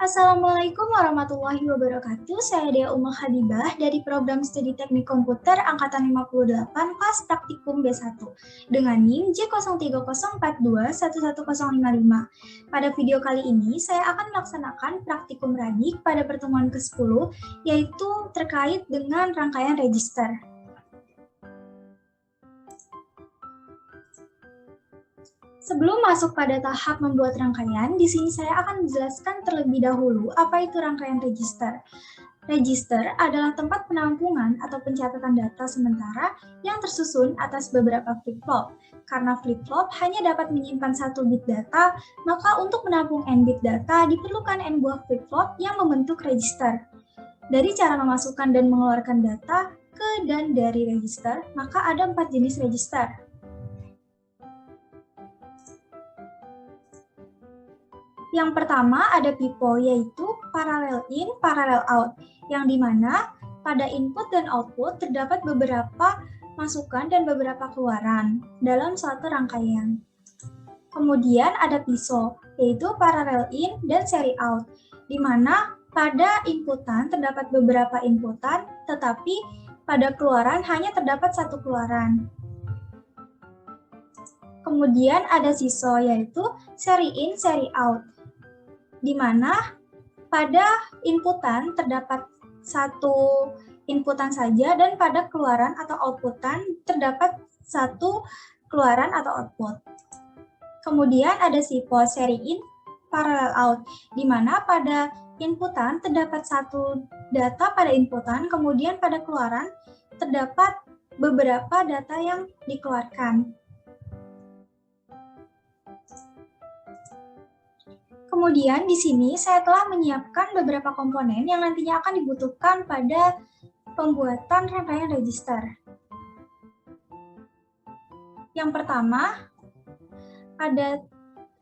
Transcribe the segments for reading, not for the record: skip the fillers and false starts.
Assalamualaikum warahmatullahi wabarakatuh. Saya Dea Umul Habibah dari Program Studi Teknik Komputer Angkatan 58 kelas Praktikum B1 dengan NIM J0304211055. Pada video kali ini, saya akan melaksanakan praktikum radik pada pertemuan ke-10, yaitu terkait dengan rangkaian register. Sebelum masuk pada tahap membuat rangkaian, di sini saya akan menjelaskan terlebih dahulu apa itu rangkaian register. Register adalah tempat penampungan atau pencatatan data sementara yang tersusun atas beberapa flip-flop. Karena flip-flop hanya dapat menyimpan satu bit data, maka untuk menampung n bit data diperlukan n buah flip-flop yang membentuk register. Dari cara memasukkan dan mengeluarkan data ke dan dari register, maka ada 4 jenis register. Yang pertama ada PIPO, yaitu parallel in, parallel out, yang dimana pada input dan output terdapat beberapa masukan dan beberapa keluaran dalam suatu rangkaian. Kemudian ada PISO, yaitu parallel in dan seri out, di mana pada inputan terdapat beberapa inputan, tetapi pada keluaran hanya terdapat satu keluaran. Kemudian ada SISO, yaitu seri in, seri out, di mana pada inputan terdapat satu inputan saja dan pada keluaran atau outputan terdapat satu keluaran atau output. Kemudian ada SIPO, seri in, parallel out, di mana pada inputan terdapat satu data pada inputan, kemudian pada keluaran terdapat beberapa data yang dikeluarkan. Kemudian di sini saya telah menyiapkan beberapa komponen yang nantinya akan dibutuhkan pada pembuatan rangkaian register. Yang pertama ada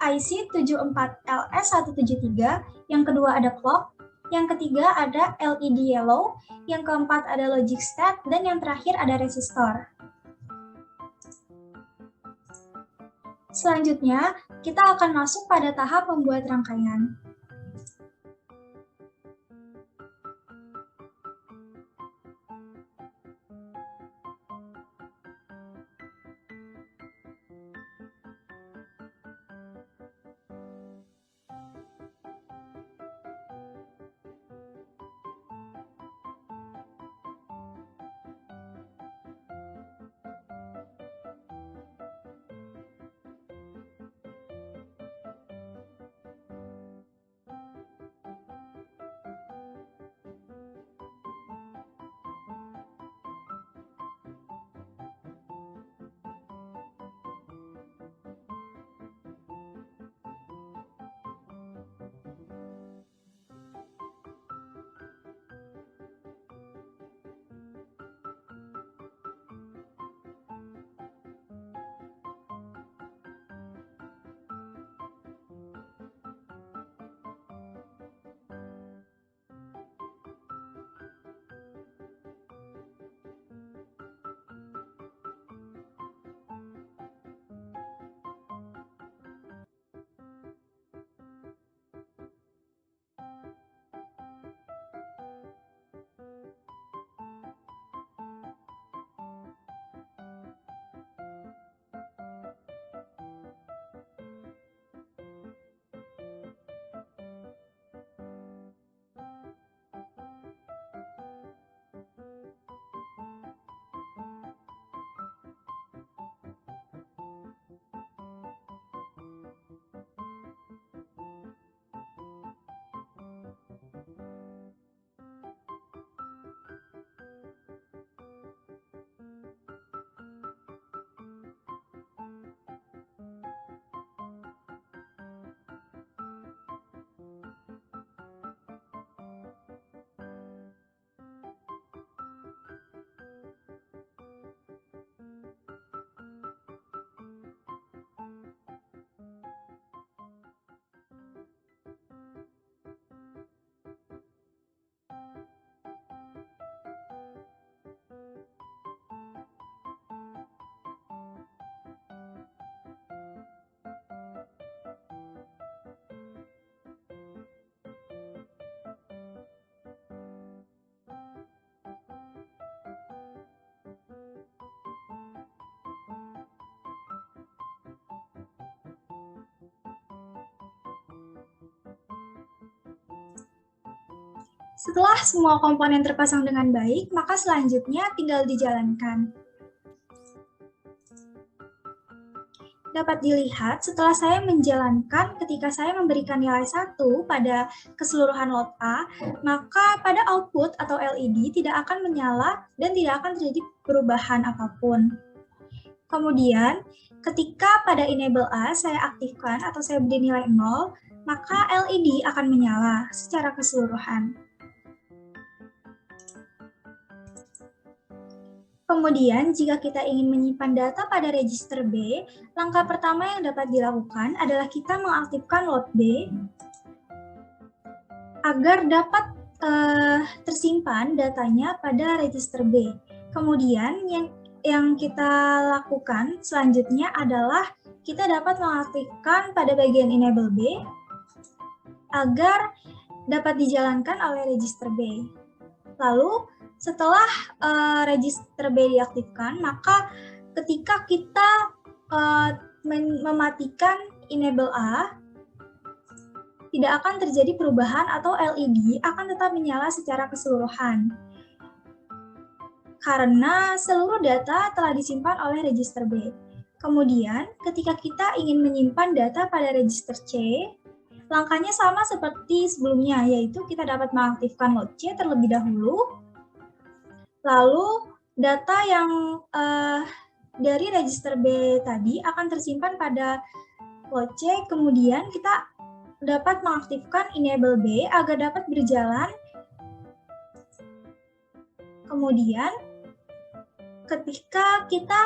IC 74LS173, yang kedua ada clock, yang ketiga ada LED yellow, yang keempat ada logic stat, dan yang terakhir ada resistor. Selanjutnya, kita akan masuk pada tahap membuat rangkaian. Setelah semua komponen terpasang dengan baik, maka selanjutnya tinggal dijalankan. Dapat dilihat setelah saya menjalankan ketika saya memberikan nilai 1 pada keseluruhan lot A, maka pada output atau LED tidak akan menyala dan tidak akan terjadi perubahan apapun. Kemudian, ketika pada enable A saya aktifkan atau saya beri nilai 0, maka LED akan menyala secara keseluruhan. Kemudian, jika kita ingin menyimpan data pada register B, langkah pertama yang dapat dilakukan adalah kita mengaktifkan lot B agar dapat tersimpan datanya pada register B. Kemudian, yang kita lakukan selanjutnya adalah kita dapat mengaktifkan pada bagian enable B agar dapat dijalankan oleh register B. Lalu, setelah register B diaktifkan, maka ketika kita mematikan enable A, tidak akan terjadi perubahan atau LED akan tetap menyala secara keseluruhan. Karena seluruh data telah disimpan oleh register B. Kemudian, ketika kita ingin menyimpan data pada register C, langkahnya sama seperti sebelumnya, yaitu kita dapat mengaktifkan lot C terlebih dahulu. Lalu, data yang dari register B tadi akan tersimpan pada lot C, kemudian kita dapat mengaktifkan enable B agar dapat berjalan. Kemudian, ketika kita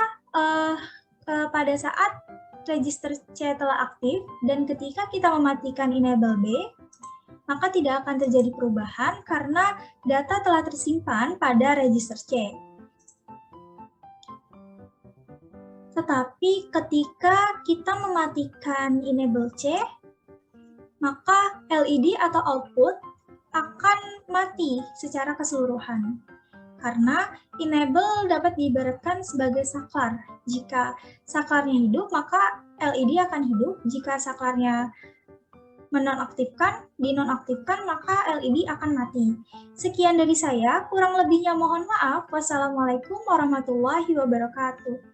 pada saat register C telah aktif dan ketika kita mematikan enable B, maka tidak akan terjadi perubahan karena data telah tersimpan pada register C. Tetapi ketika kita mematikan enable C, maka LED atau output akan mati secara keseluruhan. Karena enable dapat diibaratkan sebagai saklar. Jika saklarnya hidup, maka LED akan hidup. Jika saklarnya dinonaktifkan, maka LED akan mati. Sekian dari saya, kurang lebihnya mohon maaf. Wassalamualaikum warahmatullahi wabarakatuh.